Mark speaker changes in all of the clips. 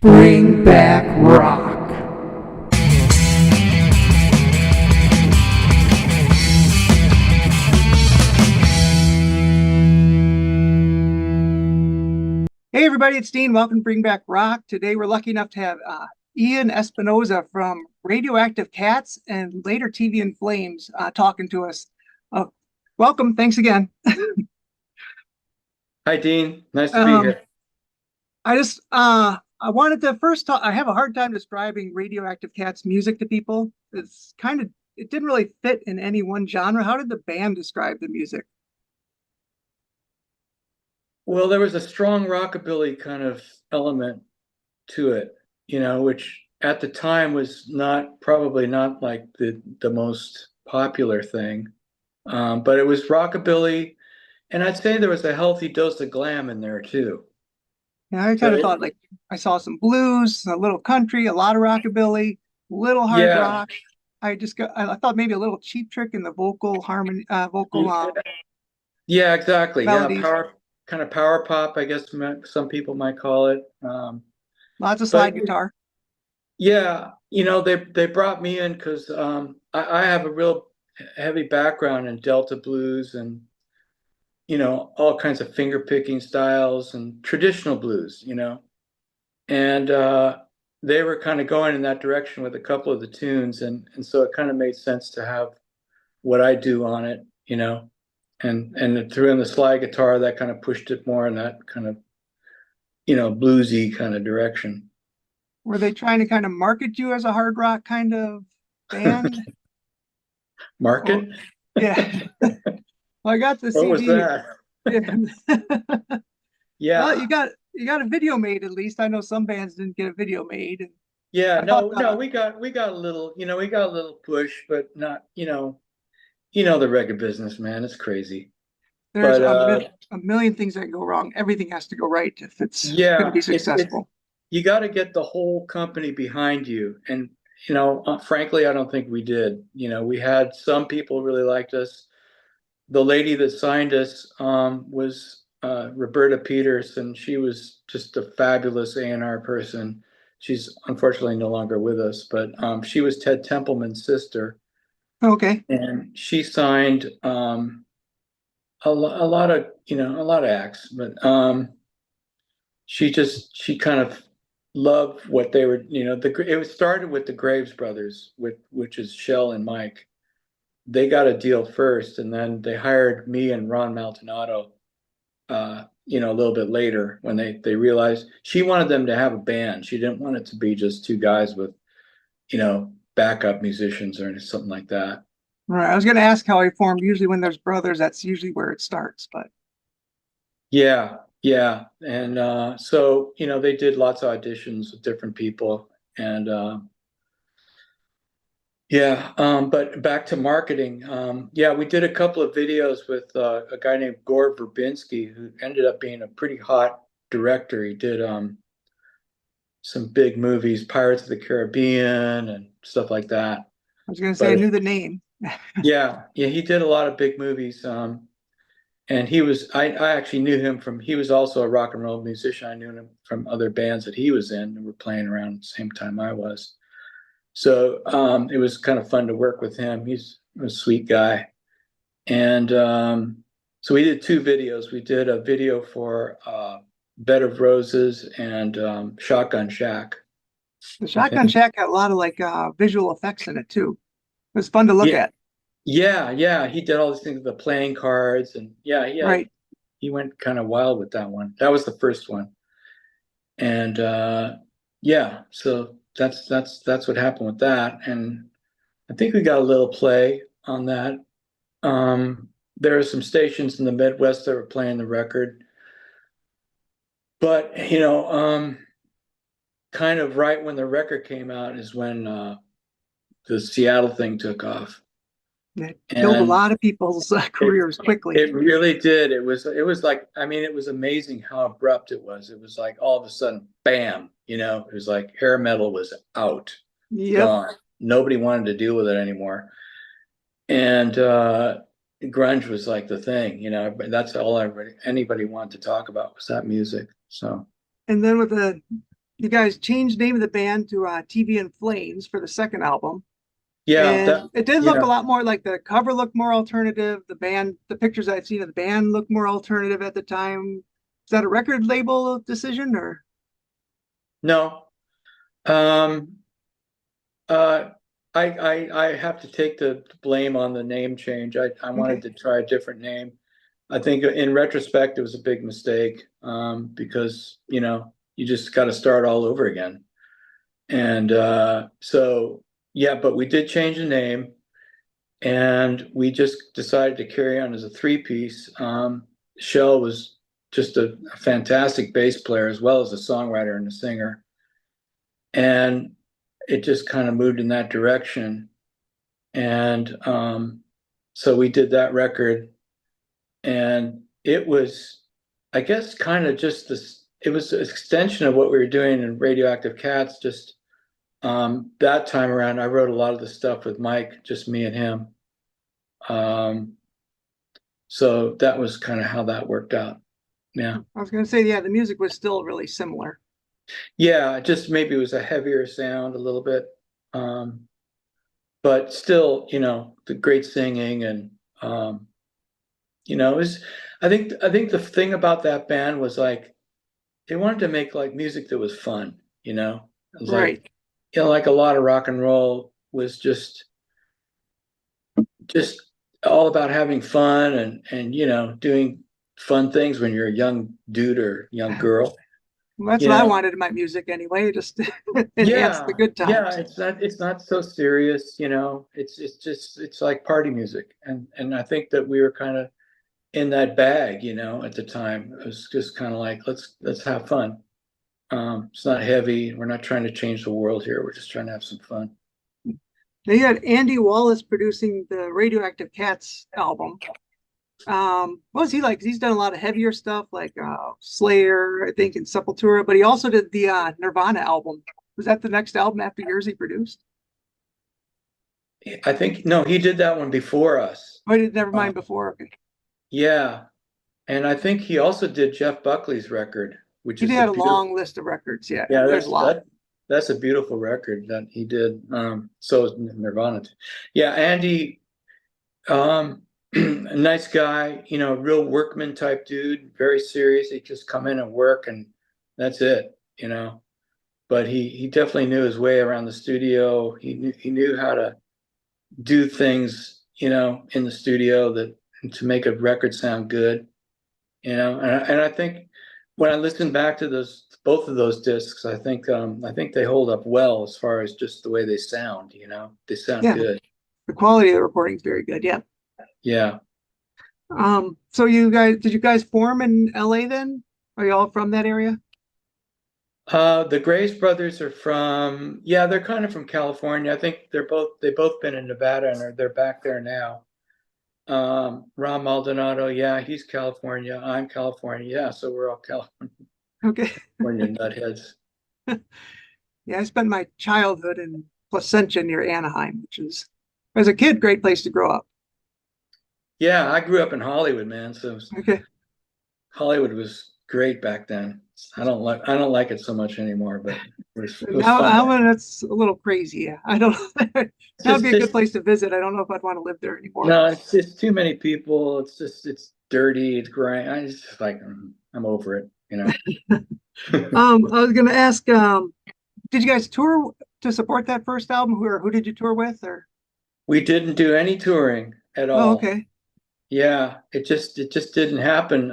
Speaker 1: Bring back rock. Hey everybody, it's Dean. Welcome to Bring Back Rock. Today we're lucky enough to have Ian Espinoza from Radioactive Cats and later TV in Flames talking to us. Welcome. Thanks again.
Speaker 2: Hi, Dean. Nice to be here.
Speaker 1: I wanted to first talk. I have a hard time describing Radioactive Cats music to people. It didn't really fit in any one genre. How did the band describe the music?
Speaker 2: Well, there was a strong rockabilly kind of element to it, which at the time was probably not like the most popular thing. But it was rockabilly, and I'd say there was a healthy dose of glam in there too.
Speaker 1: Yeah, I kind of thought like I saw some blues, a little country, a lot of rockabilly, little hard
Speaker 2: Yeah,
Speaker 1: rock. I thought maybe a little Cheap Trick in the vocal harmony,
Speaker 2: yeah, exactly. Yeah,
Speaker 1: melodies.
Speaker 2: kind of power pop, I guess some people might call it.
Speaker 1: Lots of
Speaker 2: But
Speaker 1: slide guitar.
Speaker 2: yeah, they brought me in because I have a real heavy background in Delta blues and all kinds of finger picking styles and traditional blues, and they were kind of going in that direction with a couple of the tunes, and so it kind of made sense to have what I do on it, and threw in the slide guitar that kind of pushed it more in that kind of bluesy kind of direction.
Speaker 1: Were they trying to kind of market you as a hard rock kind of band?
Speaker 2: Market?
Speaker 1: Or, yeah. Well, I got the
Speaker 2: What was
Speaker 1: CD.
Speaker 2: that?
Speaker 1: Yeah. Well,
Speaker 2: Yeah.
Speaker 1: you got a video made at least. I know some bands didn't get a video made. And
Speaker 2: Yeah,
Speaker 1: I thought
Speaker 2: no, we got a little, we got a little push, but not, the record business, man, it's crazy.
Speaker 1: there's
Speaker 2: But
Speaker 1: a million things that can go wrong. Everything has to go right if it's going to
Speaker 2: yeah,
Speaker 1: be
Speaker 2: it's
Speaker 1: successful.
Speaker 2: you got to get the whole company behind you, and frankly, I don't think we did. We had some people really liked us. The lady that signed us was Roberta Peters, and she was just a fabulous A&R person. She's unfortunately no longer with us, but she was Ted Templeman's sister,
Speaker 1: Okay.
Speaker 2: and she signed a lot of a lot of acts, but she kind of loved what they were. It started with the Graves brothers, which is Shell and Mike. They got a deal first, and then they hired me and Ron Maltinato. A little bit later when they realized she wanted them to have a band. She didn't want it to be just two guys with backup musicians or something like that.
Speaker 1: Right. I was going to ask how he formed. Usually, when there's brothers, that's usually where it starts. But
Speaker 2: Yeah, yeah, and so they did lots of auditions with different people, and yeah, but back to marketing. Yeah, we did a couple of videos with a guy named Gore Verbinski, who ended up being a pretty hot director. He did some big movies, Pirates of the Caribbean and stuff like that.
Speaker 1: I was going to say I
Speaker 2: But
Speaker 1: knew the name.
Speaker 2: yeah, he did a lot of big movies. And I actually knew him he was also a rock and roll musician. I knew him from other bands that he was in and were playing around the same time I was. So it was kind of fun to work with him. He's a sweet guy. And so we did two videos. We did a video for Bed of Roses and Shotgun Shack.
Speaker 1: The Shotgun Shack had a lot of like visual effects in it too. It was fun to look
Speaker 2: Yeah,
Speaker 1: at.
Speaker 2: yeah. He did all these things, the playing cards, and yeah.
Speaker 1: Right.
Speaker 2: He went kind of wild with that one. That was the first one. And yeah, so that's what happened with that. And I think we got a little play on that. There are some stations in the Midwest that were playing the record, but kind of right when the record came out is when the Seattle thing took off.
Speaker 1: It killed a
Speaker 2: And
Speaker 1: lot of people's careers quickly.
Speaker 2: it really did. It was like, I mean, it was amazing how abrupt it was. It was like all of a sudden, bam, it was like hair metal was out,
Speaker 1: Yep.
Speaker 2: gone. Nobody wanted to deal with it anymore. And grunge was like the thing, that's all anybody wanted to talk about was that music. So
Speaker 1: And then with the you guys changed the name of the band to TV in Flames for the second album.
Speaker 2: Yeah,
Speaker 1: And it did look a
Speaker 2: yeah.
Speaker 1: lot more like the cover looked more alternative. The band, the pictures I've seen of the band look more alternative at the time. Is that a record label decision or?
Speaker 2: No. Um, uh, I have to take the blame on the name change. I wanted
Speaker 1: Okay,
Speaker 2: to try a different name. I think in retrospect, it was a big mistake, because, you just got to start all over again. And so, yeah, but we did change the name and we just decided to carry on as a three-piece. Shell was just a fantastic bass player as well as a songwriter and a singer. And it just kind of moved in that direction. And so we did that record, and it was, I guess, kind of just this. It was an extension of what we were doing in Radioactive Cats. Just that time around, I wrote a lot of the stuff with Mike, just me and him. Um, so that was kind of how that worked out. Yeah,
Speaker 1: I was going to say, yeah, the music was still really similar.
Speaker 2: yeah. Just maybe it was a heavier sound a little bit, but still, the great singing and it was. I think the thing about that band was like they wanted to make like music that was fun. It was like
Speaker 1: Right.
Speaker 2: like a lot of rock and roll was just all about having fun and doing fun things when you're a young dude or young girl.
Speaker 1: Well, that's
Speaker 2: You
Speaker 1: what I
Speaker 2: know,
Speaker 1: wanted in my music anyway, just enhance
Speaker 2: yeah,
Speaker 1: the good
Speaker 2: yeah.
Speaker 1: times.
Speaker 2: It's not so serious. It's like party music, and I think that we were kind of in that bag. At the time, it was just kind of like let's have fun. It's not heavy. We're not trying to change the world here. We're just trying to have some fun.
Speaker 1: They had Andy Wallace producing the Radioactive Cats album. What was he like? 'Cause he's done a lot of heavier stuff like Slayer, I think, and Sepultura, but he also did the Nirvana album. Was that the next album after yours he produced?
Speaker 2: I think no, he did that one before us.
Speaker 1: Oh, I did never
Speaker 2: Uh,
Speaker 1: mind before. Okay.
Speaker 2: yeah, and I think he also did Jeff Buckley's record, which
Speaker 1: He
Speaker 2: is a
Speaker 1: did a
Speaker 2: beautiful.
Speaker 1: long list of records. Yeah,
Speaker 2: Yeah,
Speaker 1: there's a lot.
Speaker 2: that's a beautiful record that he did. So is Nirvana. Yeah, Andy, a nice guy, real workman type dude, very serious. He just come in and work and that's it. But he definitely knew his way around the studio. He knew how to do things, in the studio that to make a record sound good. And I think when I listen back to those both of those discs, I think they hold up well as far as just the way they sound. They sound
Speaker 1: Yeah,
Speaker 2: good.
Speaker 1: the quality of the recording is very good. Yeah.
Speaker 2: Yeah.
Speaker 1: So you guys, did you guys form in LA then? Are you all from that area?
Speaker 2: The Grace brothers are from, yeah, they're kind of from California. I think they've both been in Nevada and they're back there now. Ron Maldonado, yeah, he's California. I'm California. Yeah, so we're all
Speaker 1: Okay.
Speaker 2: California nutheads.
Speaker 1: Yeah, I spent my childhood in Placentia near Anaheim, which is, as a kid, great place to grow up.
Speaker 2: Yeah, I grew up in Hollywood, man. So
Speaker 1: Okay.
Speaker 2: Hollywood was great back then. I don't like it so much anymore, but it was
Speaker 1: Now,
Speaker 2: fun.
Speaker 1: that's a little crazy. Yeah, I don't.
Speaker 2: It's
Speaker 1: That would be a good
Speaker 2: just
Speaker 1: place to visit. I don't know if I'd want to live there anymore.
Speaker 2: no, it's too many people. It's dirty. It's grimy. I just like I'm over it.
Speaker 1: I was going to ask, did you guys tour to support that first album? Who did you tour with? Or
Speaker 2: We didn't do any touring at
Speaker 1: oh,
Speaker 2: all.
Speaker 1: okay,
Speaker 2: Yeah, it just didn't happen.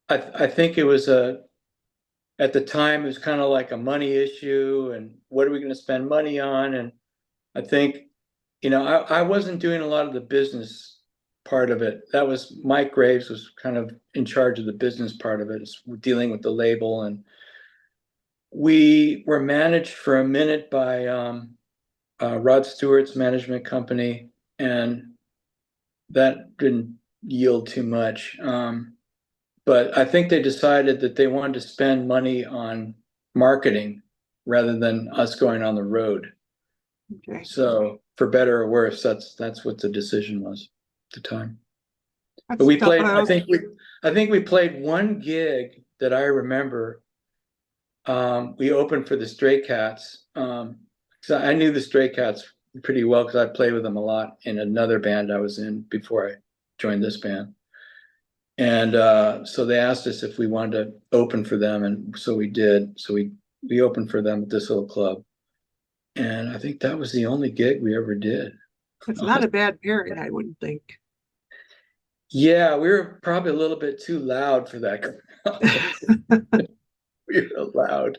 Speaker 2: I think it was at the time it was kind of like a money issue and what are we going to spend money on? And I think, I wasn't doing a lot of the business part of it. That was Mike Graves was kind of in charge of the business part of it, is dealing with the label. And we were managed for a minute by Rod Stewart's management company, and that didn't yield too much. But I think they decided that they wanted to spend money on marketing rather than us going on the road.
Speaker 1: okay.
Speaker 2: So for better or worse, that's what the decision was at the time. But
Speaker 1: That's
Speaker 2: we
Speaker 1: tough.
Speaker 2: played, I think we played one gig that I remember we opened for the Stray Cats. So I knew the Stray Cats pretty well because I played with them a lot in another band I was in before I joined this band. And so they asked us if we wanted to open for them, and so we did. So we opened for them at this little club, and I think that was the only gig we ever did.
Speaker 1: It's not a bad pairing, I wouldn't think.
Speaker 2: Yeah, we were probably a little bit too loud for that crowd. We were loud.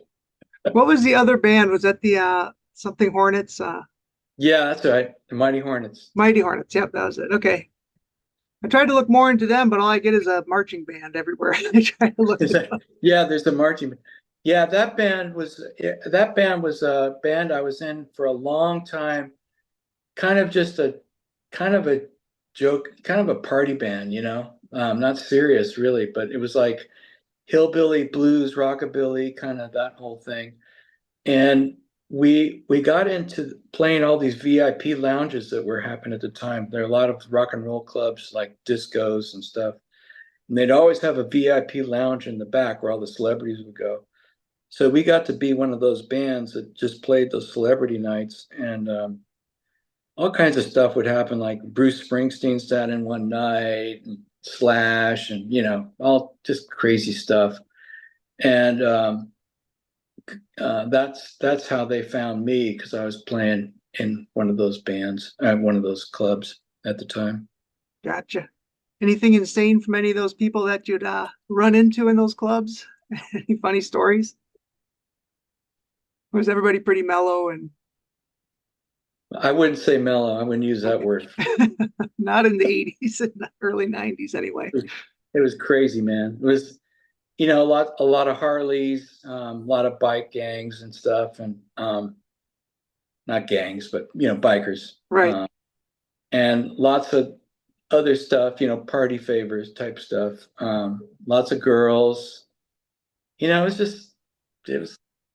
Speaker 1: What was the other band? Was that the something Hornets?
Speaker 2: Yeah, that's right. The Mighty Hornets.
Speaker 1: Mighty Hornets. Yep, that was it. Okay. I tried to look more into them, but all I get is a marching band everywhere. I try to look it up.
Speaker 2: Yeah, there's the marching band. Yeah, that band was a band I was in for a long time. Kind of just a kind of a joke, kind of a party band, not serious really, but it was like hillbilly blues, rockabilly, kind of that whole thing. And we got into playing all these VIP lounges that were happening at the time. There are a lot of rock and roll clubs like discos and stuff. And they'd always have a VIP lounge in the back where all the celebrities would go. So we got to be one of those bands that just played those celebrity nights, and all kinds of stuff would happen. Like Bruce Springsteen sat in one night, and Slash, and all just crazy stuff. And that's how they found me, because I was playing in one of those bands, one of those clubs at the time.
Speaker 1: Gotcha. Anything insane from any of those people that you'd run into in those clubs? Any funny stories? Or was everybody pretty mellow and
Speaker 2: I wouldn't say mellow. I wouldn't use that word.
Speaker 1: not in the 80s and the early 90s anyway?
Speaker 2: It was crazy, man. It was, a lot of Harleys, a lot of bike gangs and stuff, and not gangs, but bikers.
Speaker 1: Right.
Speaker 2: And lots of other stuff, party favors type stuff. Lots of girls. It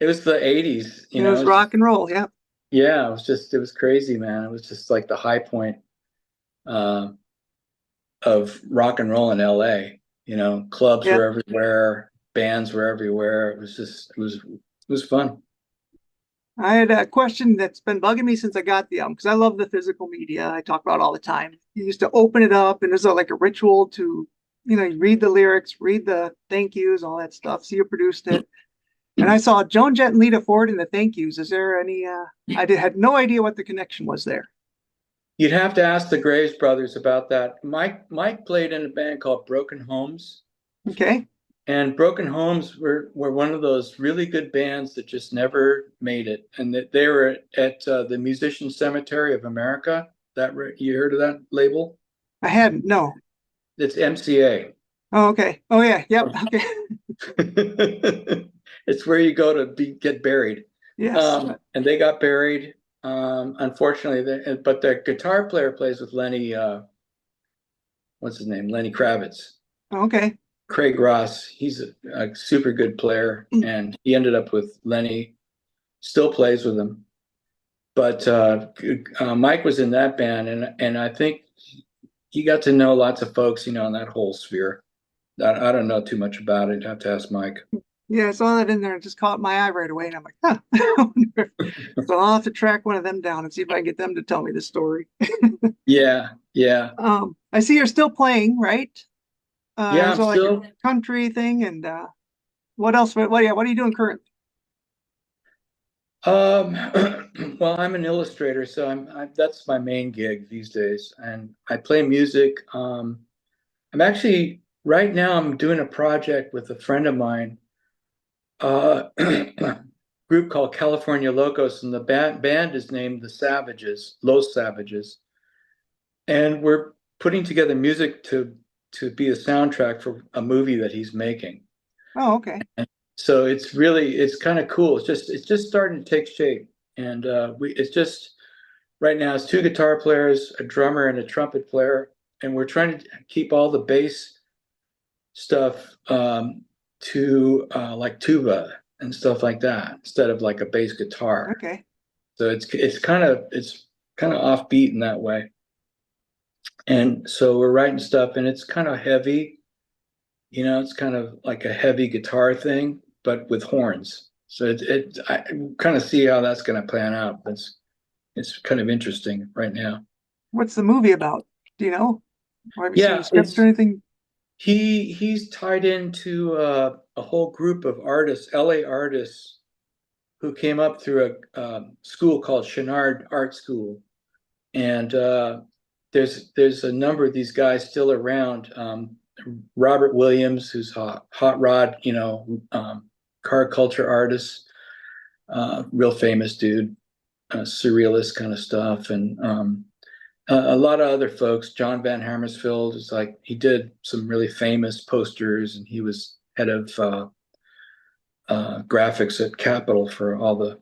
Speaker 2: was the 80s,
Speaker 1: It was rock and roll. Yeah.
Speaker 2: yeah, it was crazy, man. It was just like the high point uh, of rock and roll in LA. Clubs
Speaker 1: Yeah.
Speaker 2: were everywhere, bands were everywhere. It was fun.
Speaker 1: I had a question that's been bugging me since I got the album, because I love the physical media. I talk about it all the time. You used to open it up, and there's like a ritual to, you read the lyrics, read the thank yous, all that stuff. So you produced it. And I saw Joan, Jett, and Lita Ford in the thank yous. Is there any? Had no idea what the connection was there.
Speaker 2: You'd have to ask the Graves brothers about that. Mike played in a band called Broken Homes,
Speaker 1: Okay.
Speaker 2: and Broken Homes were one of those really good bands that just never made it. And that they were at the Musician Cemetery of America. You heard of that label?
Speaker 1: I hadn't. No.
Speaker 2: It's MCA.
Speaker 1: Oh, okay. Oh, yeah. Yep. Okay.
Speaker 2: It's where you go to get buried.
Speaker 1: Yes.
Speaker 2: And they got buried. Unfortunately, but the guitar player plays with Lenny. What's his name? Lenny Kravitz.
Speaker 1: Okay.
Speaker 2: Craig Ross. He's a super good player, and he ended up with Lenny. Still plays with him. But Mike was in that band, and I think he got to know lots of folks, in that whole sphere. I don't know too much about it. I'd have to ask Mike.
Speaker 1: Yeah, I saw that in there. It just caught my eye right away. And I'm like, huh. So I'll have to track one of them down and see if I can get them to tell me the story.
Speaker 2: Yeah, yeah.
Speaker 1: I see you're still playing, right?
Speaker 2: Yeah, I'm
Speaker 1: so
Speaker 2: still.
Speaker 1: like a country thing, and what else? What are you doing currently?
Speaker 2: Well, I'm an illustrator, so that's my main gig these days, and I play music. I'm actually right now I'm doing a project with a friend of mine, group called California Locos, and the band is named the Savages, Los Savages, and we're putting together music to be a soundtrack for a movie that he's making.
Speaker 1: Oh, okay.
Speaker 2: So it's kind of cool. It's just starting to take shape, and it's just right now it's two guitar players, a drummer, and a trumpet player, and we're trying to keep all the bass stuff to like tuba and stuff like that instead of like a bass guitar.
Speaker 1: Okay.
Speaker 2: So it's kind of offbeat in that way. And so we're writing stuff, and it's kind of heavy. It's kind of like a heavy guitar thing, but with horns. So I kind of see how that's going to plan out. It's kind of interesting right now.
Speaker 1: What's the movie about? Do you know? Or have you seen the
Speaker 2: Yeah,
Speaker 1: script or anything?
Speaker 2: he's tied into a whole group of artists, LA artists who came up through a school called Chenard Art School, and there's a number of these guys still around. Robert Williams, who's hot rod, car culture artist, real famous dude, surrealist kind of stuff, and a lot of other folks. John Van Hammersveld is like, he did some really famous posters, and he was head of graphics at Capitol for all the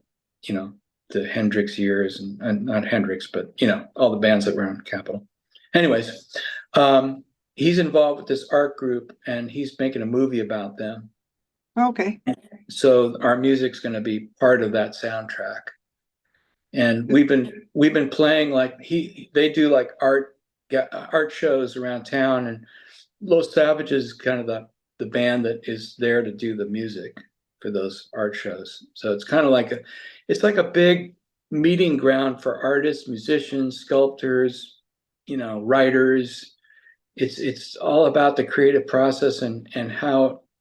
Speaker 2: Hendrix years, and not Hendrix, but all the bands that were on Capitol. Anyways, he's involved with this art group, and he's making a movie about them.
Speaker 1: Okay.
Speaker 2: So our music's going to be part of that soundtrack. And we've been playing, like, they do like art shows around town, and Los Savages is kind of the band that is there to do the music for those art shows. So it's kind of like it's like a big meeting ground for artists, musicians, sculptors, writers. It's all about the creative process and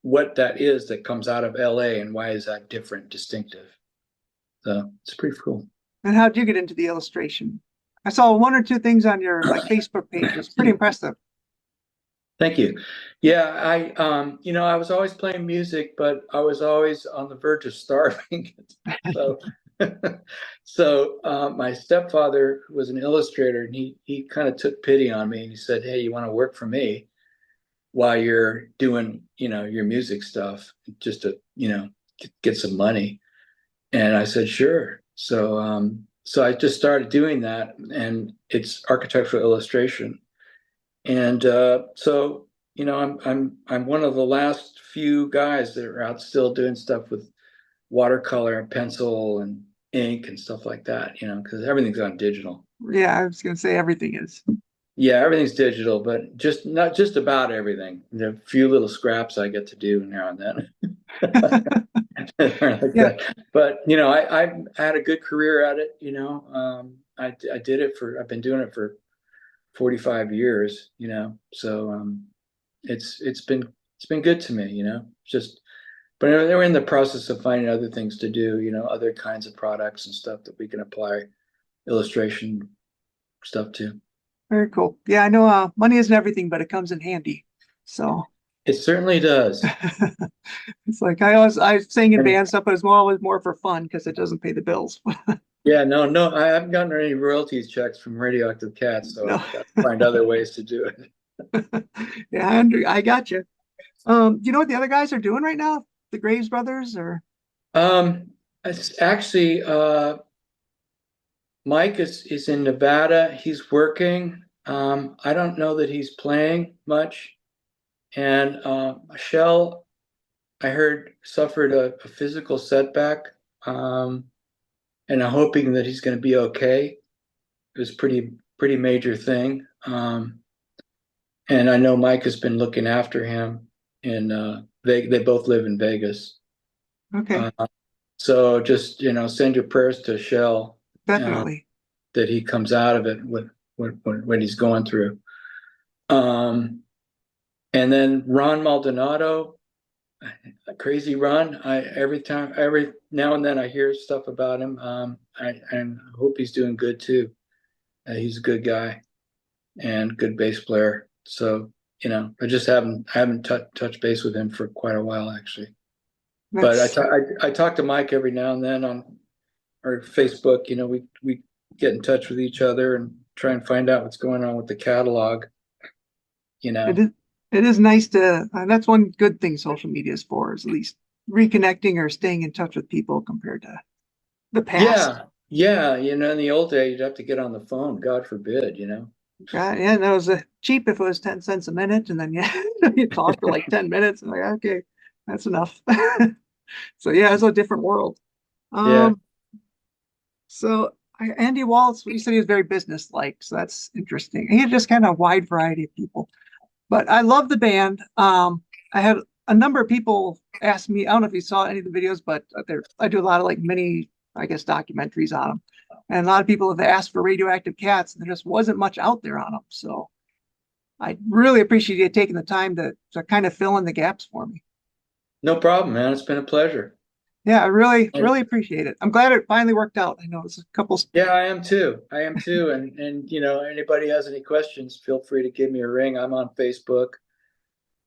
Speaker 2: what that is that comes out of LA, and why is that different, distinctive. So it's pretty cool.
Speaker 1: And how'd you get into the illustration? I saw one or two things on your Facebook page. It's pretty impressive.
Speaker 2: Thank you. Yeah, I was always playing music, but I was always on the verge of starving. So, my stepfather was an illustrator, and he kind of took pity on me, and he said, "Hey, you want to work for me while you're doing, your music stuff, just to, get some money?" And I said, "Sure." So I just started doing that, and it's architectural illustration. And so I'm one of the last few guys that are out still doing stuff with watercolor and pencil and ink and stuff like that, because everything's on digital.
Speaker 1: Yeah, I was gonna say everything is.
Speaker 2: Yeah, everything's digital, but not just about everything. There are a few little scraps I get to do now and then. Like
Speaker 1: Yeah.
Speaker 2: But I had a good career at it. I did it I've been doing it for 45 years. So it's been good to me. But they were in the process of finding other things to do. Other kinds of products and stuff that we can apply illustration stuff to.
Speaker 1: Very cool. Yeah, I know money isn't everything, but it comes in handy. So
Speaker 2: It certainly does.
Speaker 1: it's like I sing in band stuff, but it's always more for fun because it doesn't pay the bills.
Speaker 2: Yeah, no, I haven't gotten any royalties checks from Radioactive Cats, so
Speaker 1: No.
Speaker 2: I've got to find other ways to do it.
Speaker 1: Yeah, I got you. You know what the other guys are doing right now? The Graves brothers, or
Speaker 2: It's actually Mike is in Nevada. He's working. I don't know that he's playing much. And Michelle, I heard, suffered a physical setback, and I'm hoping that he's going to be okay. It was pretty major thing. And I know Mike has been looking after him, and they both live in Vegas.
Speaker 1: okay,
Speaker 2: So just send your prayers to Shell,
Speaker 1: definitely.
Speaker 2: that he comes out of it with what he's going through. And then Ron Maldonado, crazy Ron. Every now and then I hear stuff about him. I hope he's doing good too. He's a good guy and good bass player. So I just haven't touched base with him for quite a while, actually. But I talk to Mike every now and then on our Facebook. We get in touch with each other and try and find out what's going on with the catalog.
Speaker 1: It is nice to, that's one good thing social media is for, is at least reconnecting or staying in touch with people compared to the past.
Speaker 2: Yeah. In the old days, you'd have to get on the phone. God forbid.
Speaker 1: God, yeah, that was cheap if it was 10 cents a minute, and then you talk for like 10 minutes, and like, okay, that's enough. So yeah, it's a different world.
Speaker 2: Yeah.
Speaker 1: So Andy Wallace, you said he was very business-like, so that's interesting. He had just kind of a wide variety of people. But I love the band. I had a number of people asked me, I don't know if you saw any of the videos, but I do a lot of like mini, I guess, documentaries on them. And a lot of people have asked for radioactive cats, and there just wasn't much out there on them. So I really appreciate you taking the time to kind of fill in the gaps for me.
Speaker 2: No problem, man. It's been a pleasure.
Speaker 1: Yeah, I really,
Speaker 2: And
Speaker 1: really appreciate it. I'm glad it finally worked out. I know it's a couple.
Speaker 2: yeah, I am too. I am too. And anybody has any questions, feel free to give me a ring. I'm on Facebook,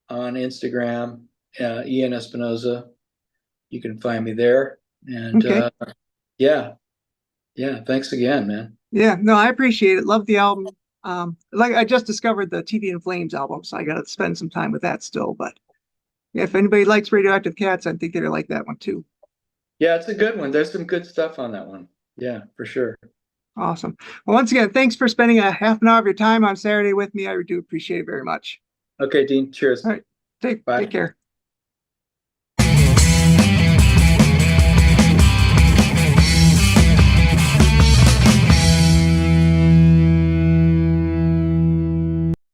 Speaker 2: on Instagram, Ian Espinoza. You can find me there. And
Speaker 1: Okay.
Speaker 2: yeah, yeah. Thanks again, man.
Speaker 1: Yeah, no, I appreciate it. Love the album. Like I just discovered the TV in Flames album, so I got to spend some time with that still. But yeah, if anybody likes Radioactive Cats, I think they're like that one too.
Speaker 2: Yeah, it's a good one. There's some good stuff on that one. Yeah, for sure.
Speaker 1: Awesome. Well, once again, thanks for spending a half an hour of your time on Saturday with me. I do appreciate it very much.
Speaker 2: Okay, Dean. Cheers.
Speaker 1: All right, take
Speaker 2: Bye.
Speaker 1: care.